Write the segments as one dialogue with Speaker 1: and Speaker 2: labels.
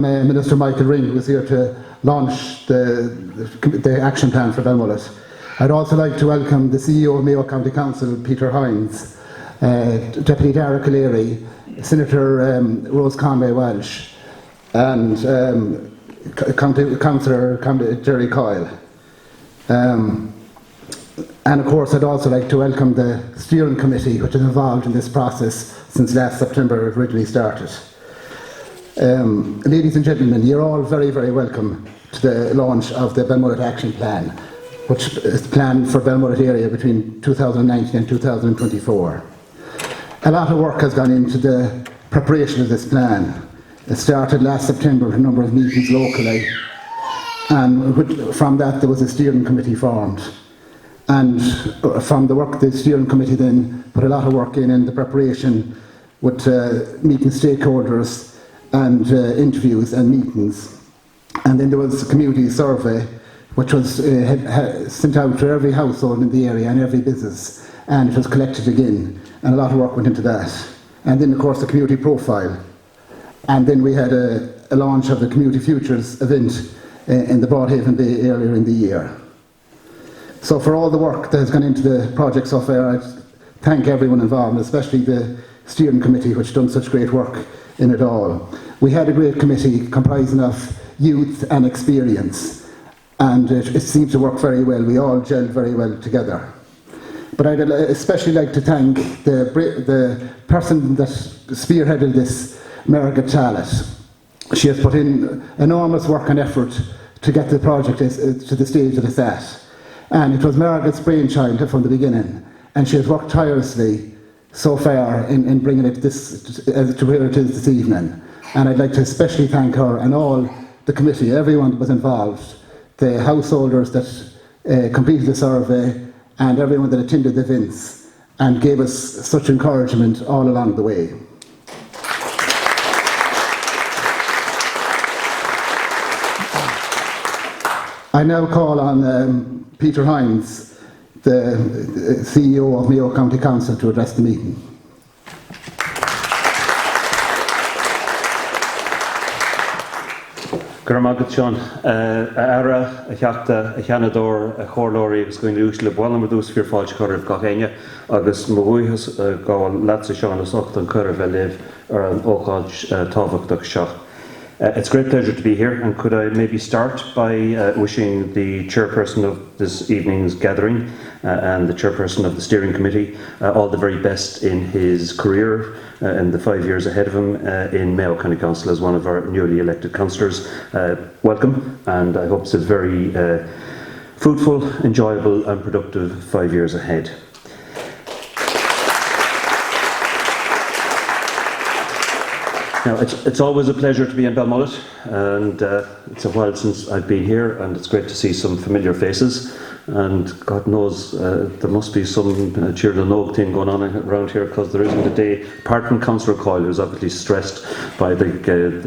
Speaker 1: Minister Michael Ring, who was here to launch the action plan for Belmullet. I'd also like to welcome the CEO of Mayo County Council, Peter Hynes, Deputy Dara O'Leary, Senator Rose Conway Welsh, and Councillor Jerry Coyle. And of course, I'd also like to welcome the steering committee, which is involved in this process since last September it originally started. Ladies and gentlemen, you're all very, very welcome to the launch of the Belmullet Action Plan, which is planned for Belmullet area between 2019 and 2024. A lot of work has gone into the preparation of this plan. It started last September with a number of meetings locally, and from that there was a steering committee formed. And from the work, the steering committee then put a lot of work in the preparation with meeting stakeholders and interviews and meetings. And then there was a community survey which was sent out to every household in the area and every business, and it was collected again, and a lot of work went into that. And then of course the community profile, and then we had a launch of the Community Futures event in the Broadhaven Bay earlier in the year. So for all the work that has gone into the project so far, I thank everyone involved, especially the steering committee, which done such great work in it all. We had a great committee comprising of youth and experience, and it seemed to work very well. We all gelled very well together. But I'd especially like to thank the person that spearheaded this, Margret Tallott. She has put in enormous work and effort to get the project to the stage that it's at. And it was Margaret's brainchild from the beginning, and she has worked tirelessly so far in bringing it to where it is this evening. And I'd like to especially thank her and all the committee, everyone that was involved, the householders that completed the survey, and everyone that attended the events and gave us such encouragement all along the way. I now call on Peter Hynes, the CEO of Mayo County Council, to address the meeting.
Speaker 2: Margret Sean, Ara, a cheachta, a cheanador, a chorlóri, agus going to uaisle bhil am dús fíor fáilte chuireamh gachéine, agus mhuichas gáil leatsa Sean as 8 an chuireamh a libh ar an ócáid tábhachtach seo. It's a great pleasure to be here, and could I maybe start by wishing the chairperson of this evening's gathering and the chairperson of the steering committee all the very best in his career and the 5 years ahead of him in Mayo County Council as one of our newly elected councillors. Welcome, and I hope it's a very fruitful, enjoyable and productive 5 years ahead. Now, it's always a pleasure to be in Belmullet, and it's a while since I've been here, and it's great to see some familiar faces. And God knows there must be some Cheerle Nog thing going on around here, because there isn't a day, apart from Councillor Coyle, who's obviously stressed by the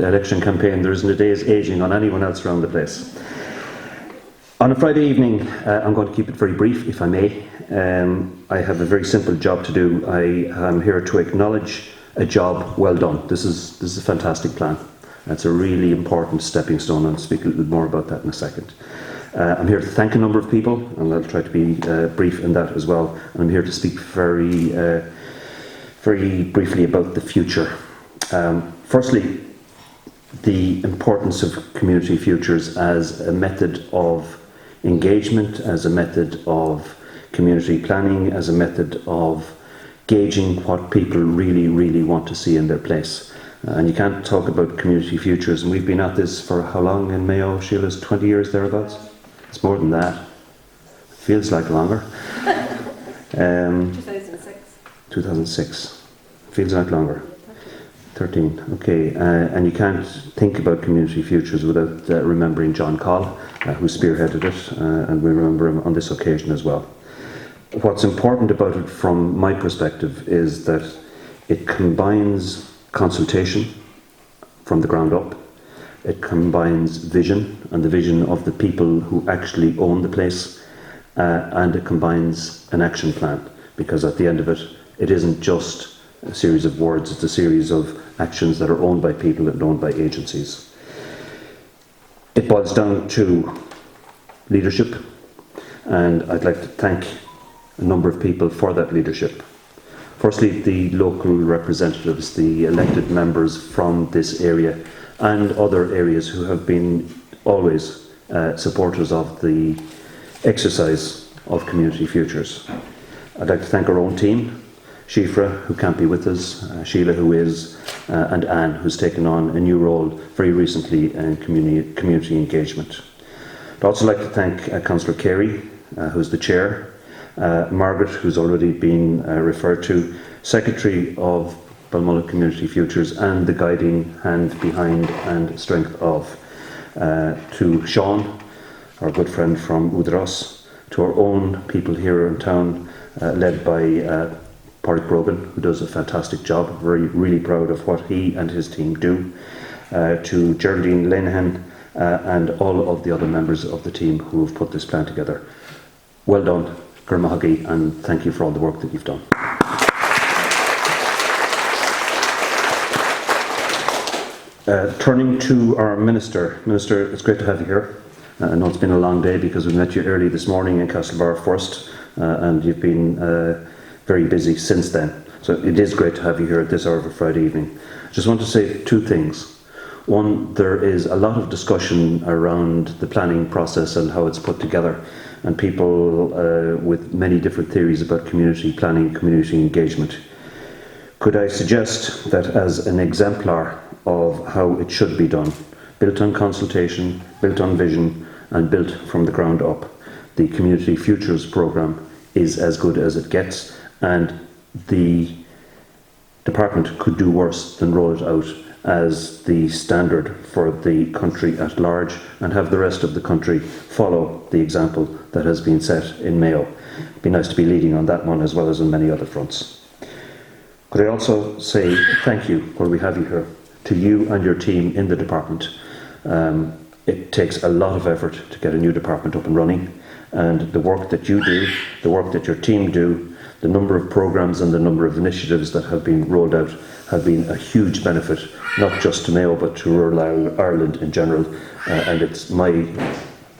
Speaker 2: election campaign, there isn't a day's ageing on anyone else around the place. On a Friday evening, I'm going to keep it very brief, if I may. I have a very simple job to do. I am here to acknowledge a job well done. This is a fantastic plan. It's a really important stepping stone, and I'll speak a little bit more about that in a second. I'm here to thank a number of people, and I'll try to be brief in that as well. And I'm here to speak very briefly about the future. Firstly, the importance of community futures as a method of engagement, as a method of community planning, as a method of gauging what people really, really want to see in their place. And you can't talk about community futures, and we've been at this for how long in Mayo, Sheila's 20 years thereabouts? It's more than that. Feels like longer.
Speaker 3: 2006.
Speaker 2: 2006. Feels like longer. 13, okay. And you can't think about community futures without remembering John Coll, who spearheaded it, and we remember him on this occasion as well. What's important about it from my perspective is that it combines consultation from the ground up, it combines vision and the vision of the people who actually own the place, and it combines an action plan, because at the end of it, it isn't just a series of words, it's a series of actions that are owned by people and owned by agencies. It boils down to leadership, and I'd like to thank a number of people for that leadership. Firstly, the local representatives, the elected members from this area and other areas who have been always supporters of the exercise of community futures. I'd like to thank our own team, Shifra, who can't be with us, Sheila, who is, and Anne, who's taken on a new role very recently in community engagement. I'd also like to thank Councillor Carey, who's the chair, Margret, who's already been referred to, Secretary of Belmullet Community Futures, and the guiding hand behind and strength of, to Sean, our good friend from Udros, to our own people here in town, led by Pádraig Brogan, who does a fantastic job, really proud of what he and his team do, to Geraldine Lenihan, and all of the other members of the team who have put this plan together. Well done, Gurmahagi, and thank you for all the work that you've done. Turning to our Minister. Minister, it's great to have you here. I know it's been a long day because we met you early this morning in Castlebar first, and you've been very busy since then. So it is great to have you here at this hour of a Friday evening. I just want to say two things. One, there is a lot of discussion around the planning process and how it's put together, and people with many different theories about community planning, community engagement. Could I suggest that as an exemplar of how it should be done, built on consultation, built on vision, and built from the ground up, the Community Futures programme is as good as it gets, and the department could do worse than roll it out as the standard for the country at large, and have the rest of the country follow the example that has been set in Mayo. It'd be nice to be leading on that one as well as on many other fronts. Could I also say thank you, while we have you here, to you and your team in the department. It takes a lot of effort to get a new department up and running, and the work that you do, the work that your team do, the number of programmes and the number of initiatives that have been rolled out have been a huge benefit, not just to Mayo but to rural Ireland in general, and it's my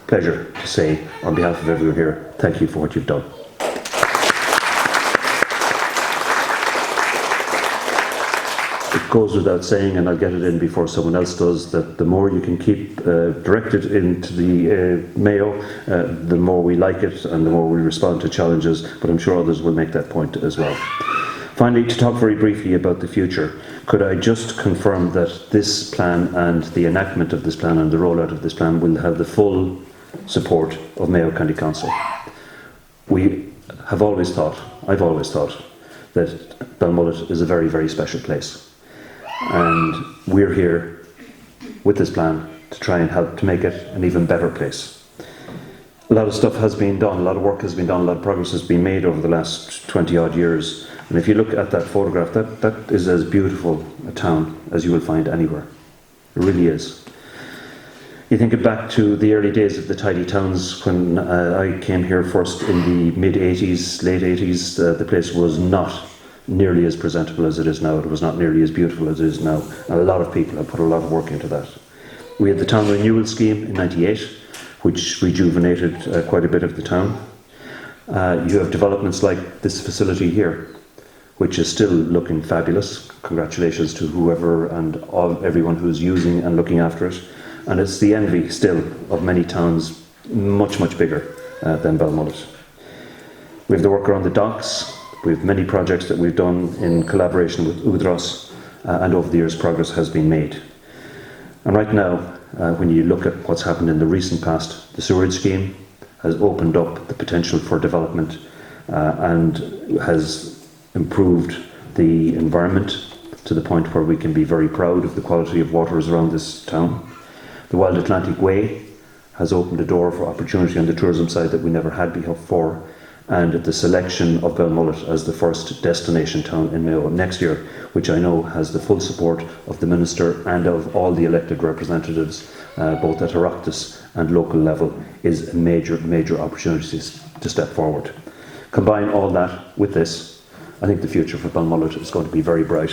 Speaker 2: pleasure to say on behalf of everyone here, thank you for what you've done. It goes without saying, and I'll get it in before someone else does, that the more you can keep directed into the Mayo, the more we like it and the more we respond to challenges, but I'm sure others will make that point as well. Finally, to talk very briefly about the future, could I just confirm that this plan and the enactment of this plan and the rollout of this plan will have the full support of Mayo County Council. We have always thought, I've always thought, that Belmullet is a very, very special place. And we're here with this plan to try and help to make it an even better place. A lot of stuff has been done, a lot of work has been done, a lot of progress has been made over the last 20 odd years. And if you look at that photograph, that is as beautiful a town as you will find anywhere. It really is. You think it back to the early days of the tidy towns when I came here first in the mid-80s, late 80s, the place was not nearly as presentable as it is now. It was not nearly as beautiful as it is now. And a lot of people have put a lot of work into that. We had the town renewal scheme in '98, which rejuvenated quite a bit of the town. You have developments like this facility here, which is still looking fabulous. Congratulations to whoever and everyone who's using and looking after it. And it's the envy still of many towns much, much bigger than Belmullet. We have the work around the docks. We have many projects that we've done in collaboration with Udros, and over the years progress has been made. And right now, when you look at what's happened in the recent past, the sewerage scheme has opened up the potential for development and has improved the environment to the point where we can be very proud of the quality of waters around this town. The Wild Atlantic Way has opened a door for opportunity on the tourism side that we never had before, and the selection of Belmullet as the first destination town in Mayo next year, which I know has the full support of the Minister and of all the elected representatives, both at Oireachtas and local level, is a major, major opportunity to step forward. Combine all that with this, I think the future for Belmullet is going to be very bright,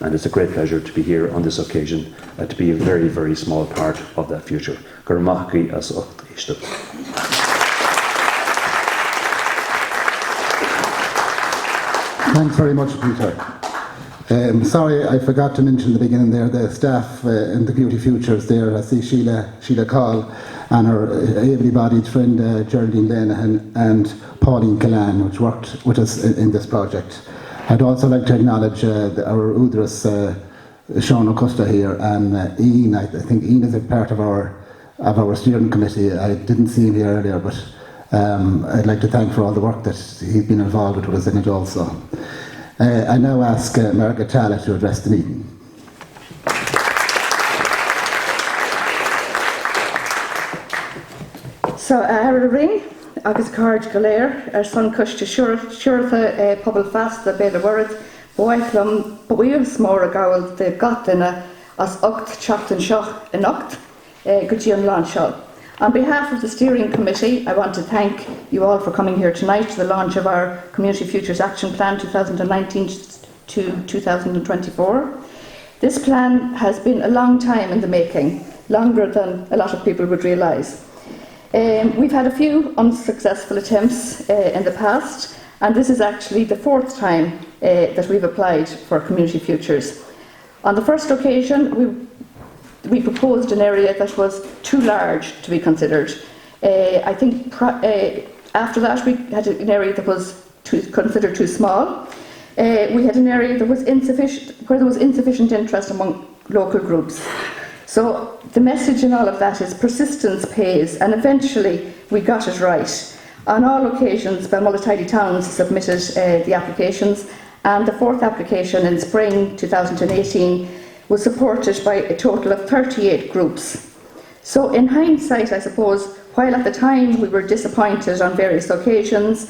Speaker 2: and it's a great pleasure to be here on this occasion to be a very, very small part of that future. Gurmaki as Uchtishta.
Speaker 1: Thanks very much, Peter. Sorry, I forgot to mention at the beginning there the staff in the Community Futures there. I see Sheila Call and her able-bodied friend Geraldine Lenihan and Pauline Callan, which worked with us in this project. I'd also like to acknowledge our Udras Sean O'Custa here, and Ian. I think Ian is a part of our steering committee. I didn't see him here earlier, but I'd like to thank for all the work that he's been involved with us in it also. I now ask Margret Tallott to address the meeting.
Speaker 3: So, ring, agus Aras Inis Gluaire, son cush to Shurtha Pobble Fast, the Belmullet CF, but we have small gawl the Gottina as Ucht Chapten Shoch and Ucht, Gujian Launchal. On behalf of the steering committee, I want to thank you all for coming here tonight to the launch of our Community Futures Action Plan 2019 to 2024. This plan has been a long time in the making, longer than a lot of people would realise. We've had a few unsuccessful attempts in the past, and this is actually the fourth time that we've applied for Community Futures. On the first occasion, we proposed an area that was too large to be considered. I think after that we had an area that was considered too small. We had an area that was insufficient, where there was insufficient interest among local groups. So the message in all of that is persistence pays, and eventually we got it right. On all occasions, Belmullet Tidy Towns submitted the applications, and the fourth application in spring 2018 was supported by a total of 38 groups. So in hindsight, I suppose, while at the time we were disappointed on various occasions,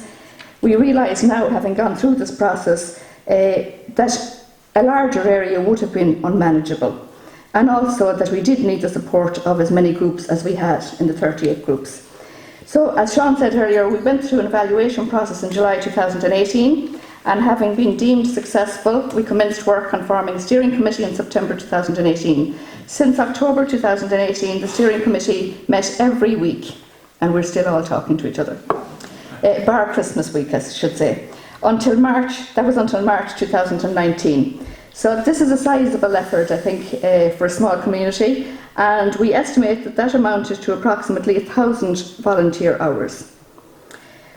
Speaker 3: we realise now, having gone through this process, that a larger area would have been unmanageable, and also that we did need the support of as many groups as we had in the 38 groups. So, as Sean said earlier, we went through an evaluation process in July 2018, and having been deemed successful, we commenced work on forming a steering committee in September 2018. Since October 2018, the steering committee met every week, and we're still all talking to each other. Bar Christmas week, I should say. Until March 2019. So this is a sizable effort, I think, for a small community, and we estimate that that amounted to approximately 1,000 volunteer hours.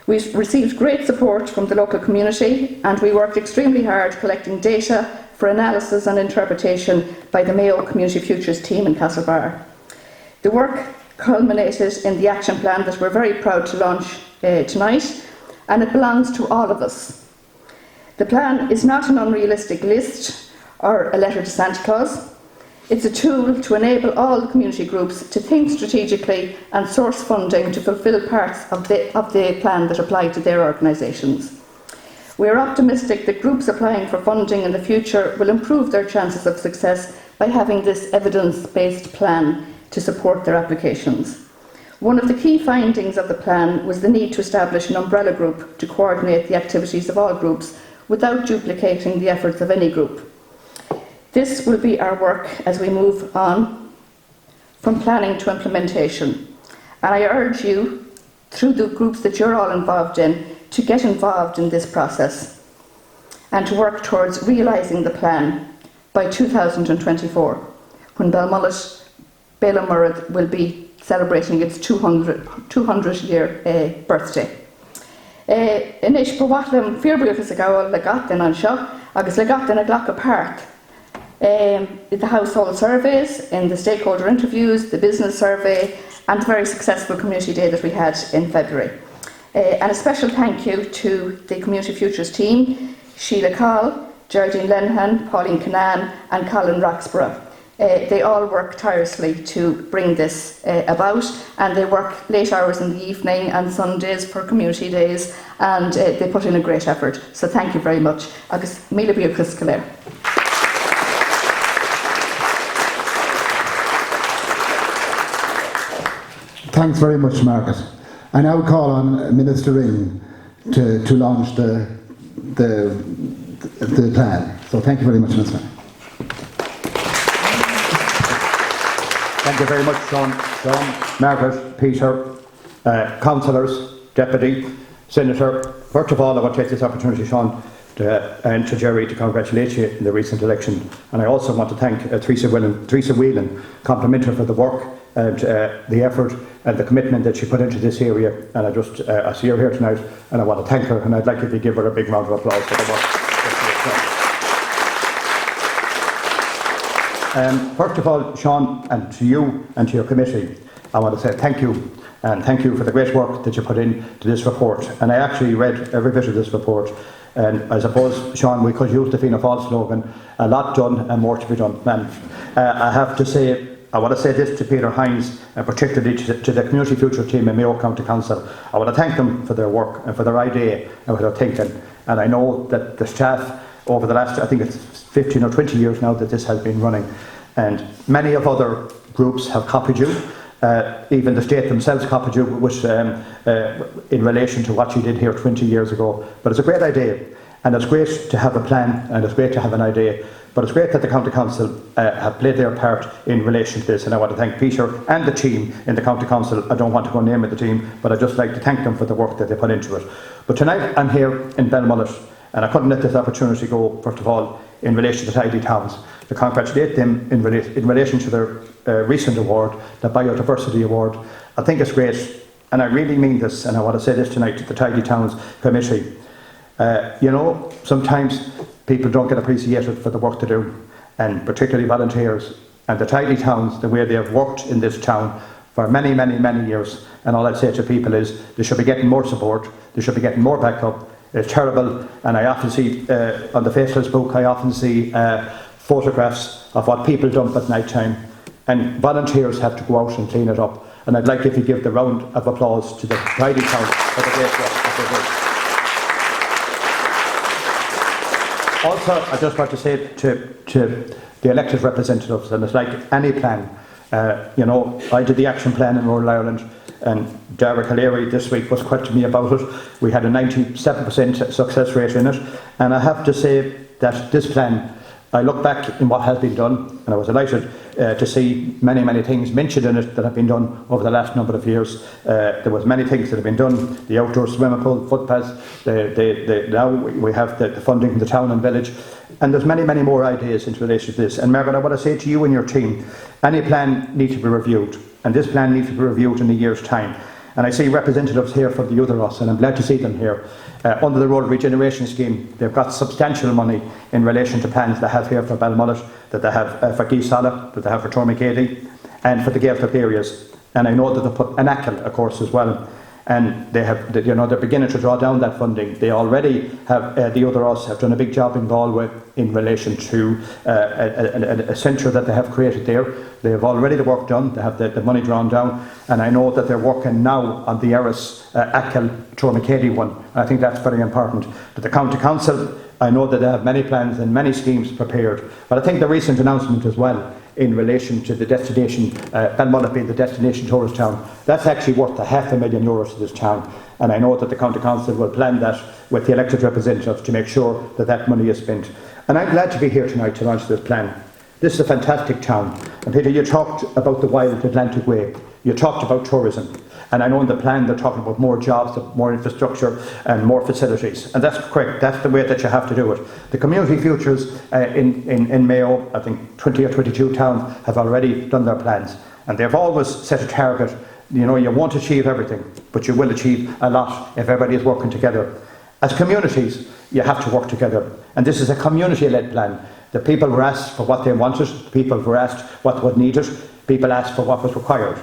Speaker 3: We received great support from the local community, and we worked extremely hard collecting data for analysis and interpretation by the Mayo Community Futures team in Castlebar. The work culminated in the action plan that we're very proud to launch tonight, and it belongs to all of us. The plan is not an unrealistic list or a letter to Santa Claus. It's a tool to enable all the community groups to think strategically and source funding to fulfil parts of the plan that apply to their organisations. We are optimistic that groups applying for funding in the future will improve their chances of success by having this evidence-based plan to support their applications. One of the key findings of the plan was the need to establish an umbrella group to coordinate the activities of all groups without duplicating the efforts of any group. This will be our work as we move on from planning to implementation. And I urge you, through the groups that you're all involved in, to get involved in this process and to work towards realising the plan by 2024, when Belmullet will be celebrating its 200-year birthday. Inis Gluaire fearbuchas a gael le gatain an seo, agus le gatain a glach apart. The household surveys, in the stakeholder interviews, the business survey, and the very successful community day that we had in February. And a special thank you to the Community Futures team, Sheila Call, Geraldine Lenihan, Pauline Callan, and Colin Roxborough. They all work tirelessly to bring this about, and they work late hours in the evening and Sundays for community days, and they put in a great effort. So thank you very much. Agus míle bíochas go léir.
Speaker 1: Thanks very much, Margaret. I now call on Minister Ring to launch the plan. So thank you very much, Minister.
Speaker 4: Thank you very much, Sean, Margaret, Peter, councillors, deputy, senator. First of all, I want to take this opportunity, Sean, and to Jerry to congratulate you in the recent election. And I also want to thank Teresa Whelan, compliment her for the work and the effort and the commitment that she put into this area. And I see her here tonight, and I want to thank her. And I'd like you to give her a big round of applause for the work. First of all, Sean, and to you and to your committee, I want to say thank you. And thank you for the great work that you put into this report. And I actually read every bit of this report. And I suppose, Sean, we could use the Fianna Fáil slogan, a lot done and more to be done. And I have to say, I want to say this to Peter Hynes, and particularly to the Community Future team in Mayo County Council. I want to thank them for their work and for their idea and for their thinking. And I know that the staff over the last, I think it's 15 or 20 years now that this has been running. And many of other groups have copied you. Even the state themselves copied you in relation to what you did here 20 years ago. But it's a great idea, and it's great to have a plan, and it's great to have an idea. But it's great that the County Council have played their part in relation to this, and I want to thank Peter and the team in the County Council. I don't want to go name the team, but I'd just like to thank them for the work that they put into it. But tonight I'm here in Belmullet, and I couldn't let this opportunity go, first of all, in relation to Tidy Towns, to congratulate them in relation to their recent award, the Biodiversity Award. I think it's great, and I really mean this, and I want to say this tonight to the Tidy Towns Committee. You know, sometimes people don't get appreciated for the work they do, and particularly volunteers. And the Tidy Towns, the way they have worked in this town for many, many, many years, and all I'd say to people is they should be getting more support, they should be getting more backup. It's terrible, and I often see on the Faceless book, I often see photographs of what people dump at night time, and volunteers have to go out and clean it up. And I'd like if you give the round of applause to the Tidy Towns for the great work that they do. Also, I just want to say to the elected representatives, and it's like any plan, you know, I did the action plan in Rural Ireland, and Derek O'Leary this week was questioning me about it. We had a 97% success rate in it, and I have to say that this plan, I look back in what has been done, and I was delighted to see many, many things mentioned in it that have been done over the last number of years. There was many things that have been done, the outdoor swimming pool, footpaths, now we have the funding from the town and village, and there's many, many more ideas in relation to this. And Margaret, I want to say to you and your team, any plan needs to be reviewed, and this plan needs to be reviewed in a year's time. And I see representatives here from the other us, and I'm glad to see them here. Under the Rural Regeneration Scheme, they've got substantial money in relation to plans they have here for Belmullet, that they have for Tallott, that they have for Healy, and for the Gaeltacht areas. And I know that they put an ACL, of course, as well. And they have, you know, they're beginning to draw down that funding. They already have, the other us have done a big job in Galway in relation to a centre that they have created there. They have already the work done, they have the money drawn down, and I know that they're working now on the Aras Inis one. I think that's very important. To the County Council, I know that they have many plans and many schemes prepared, but I think the recent announcement as well in relation to the destination, Belmullet being the destination tourist town, that's actually worth €500,000 to this town, and I know that the County Council will plan that with the elected representatives to make sure that that money is spent. And I'm glad to be here tonight to launch this plan. This is a fantastic town, and Peter, you talked about the wild Atlantic Way, you talked about tourism, and I know in the plan they're talking about more jobs, more infrastructure and more facilities, and that's correct, that's the way that you have to do it. The community futures in Mayo, I think 20 or 22 towns have already done their plans, and they've always set a target. You know, you won't achieve everything, but you will achieve a lot if everybody is working together. As communities, you have to work together, and this is a community-led plan. The people were asked for what they wanted, the people were asked what was needed, people asked for what was required.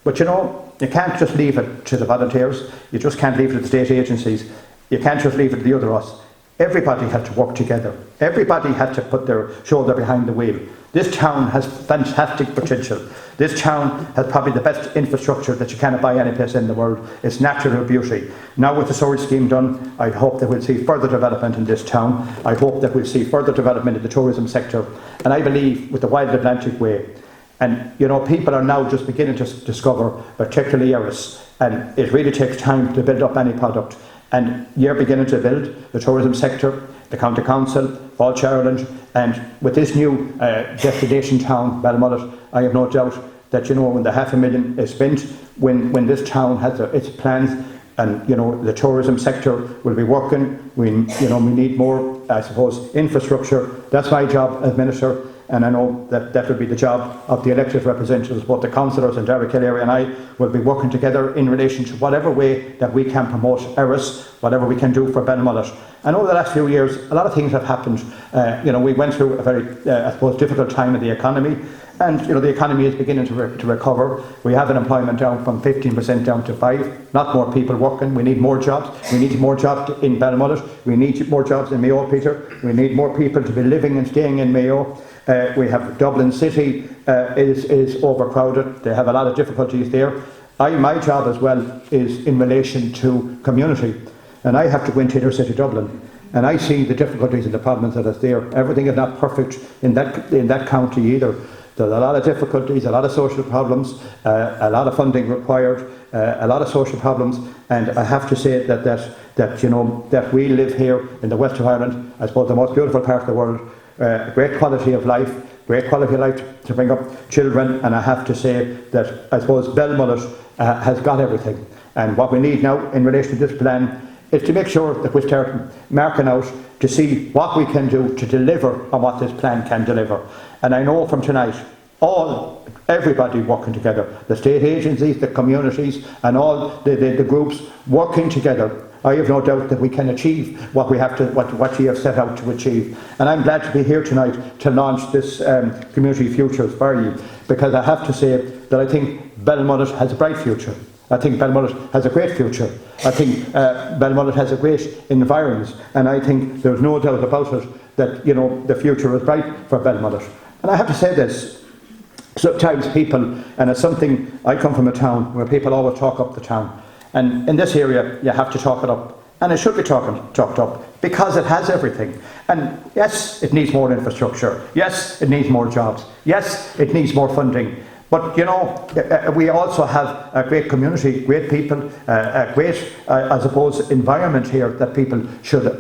Speaker 4: But you know, you can't just leave it to the volunteers, you just can't leave it to the state agencies, you can't just leave it to the other us. Everybody had to work together, everybody had to put their shoulder behind the wheel. This town has fantastic potential. This town has probably the best infrastructure that you cannot buy any place in the world. It's natural beauty. Now with the storage scheme done, I hope that we'll see further development in this town. I hope that we'll see further development in the tourism sector. And I believe with the Wild Atlantic Way, and you know, people are now just beginning to discover, particularly Aras, and it really takes time to build up any product. And you're beginning to build the tourism sector, the County Council, Walsh Ireland, and with this new destination town, Belmullet, I have no doubt that, when the £500,000 is spent, when this town has its plans, and the tourism sector will be working, we need more, I suppose, infrastructure. That's my job as Minister, and I know that will be the job of the elected representatives, both the councillors in Derry area and I will be working together in relation to whatever way that we can promote Aras, whatever we can do for Belmullet. And over the last few years, a lot of things have happened. We went through a very, I suppose, difficult time in the economy, and the economy is beginning to recover. We have unemployment down from 15% down to 5%. Not more people working. We need more jobs. We need more jobs in Belmullet. We need more jobs in Mayo, Peter. We need more people to be living and staying in Mayo. We have Dublin City is overcrowded. They have a lot of difficulties there. My job as well is in relation to community, and I have to go into inner city Dublin, and I see the difficulties and the problems that are there. Everything is not perfect in that county either. There's a lot of difficulties, a lot of social problems, a lot of funding required, a lot of social problems, and I have to say that we live here in the west of Ireland, I suppose the most beautiful part of the world. Great quality of life to bring up children, and I have to say that I suppose Belmullet has got everything. And what we need now in relation to this plan is to make sure that we start marking out to see what we can do to deliver on what this plan can deliver. And I know from tonight, everybody working together, the state agencies, the communities, and all the groups working together, I have no doubt that we can achieve what we have to, what you have set out to achieve. And I'm glad to be here tonight to launch this Community Futures for you, because I have to say that I think Belmullet has a bright future. I think Belmullet has a great future. I think Belmullet has a great environment, and I think there's no doubt about it that the future is bright for Belmullet. And I have to say this. Sometimes people, and it's something, I come from a town where people always talk up the town. And in this area, you have to talk it up. And it should be talked up, because it has everything. And yes, it needs more infrastructure. Yes, it needs more jobs. Yes, it needs more funding. But we also have a great community, great people, a great, I suppose, environment here that people should,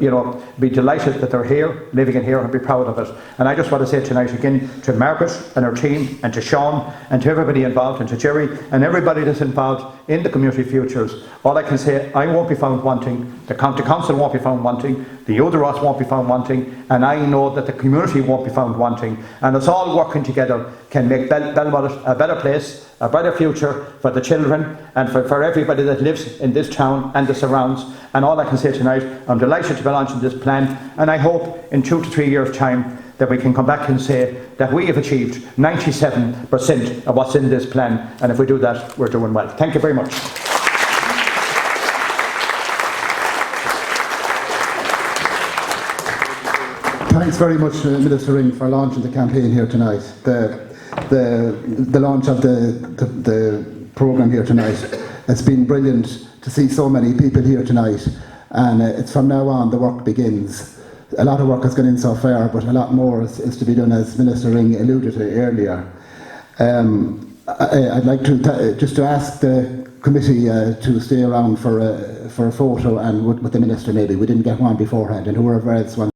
Speaker 4: be delighted that they're here, living in here, and be proud of it. And I just want to say tonight again to Margret and her team, and to Sean, and to everybody involved, and to Jerry, and everybody that's involved in the Community Futures. All I can say, I won't be found wanting, the County Council won't be found wanting, the Udaros won't be found wanting, and I know that the community won't be found wanting. And us all working together can make Belmullet a better place, a brighter future for the children and for everybody that lives in this town and the surrounds. And all I can say tonight, I'm delighted to be launching this plan, and I hope in 2 to 3 years' time that we can come back and say that we have achieved 97% of what's in this plan, and if we do that, we're doing well. Thank you very much.
Speaker 1: Thanks very much, Minister Ring, for launching the campaign here tonight. The launch of the programme here tonight. It's been brilliant to see so many people here tonight, and it's from now on the work begins. A lot of work has gone in so far, but a lot more is to be done, as Minister Ring alluded to earlier. I'd like to just to ask the committee to stay around for a photo and with the Minister maybe. We didn't get one beforehand, and whoever else wants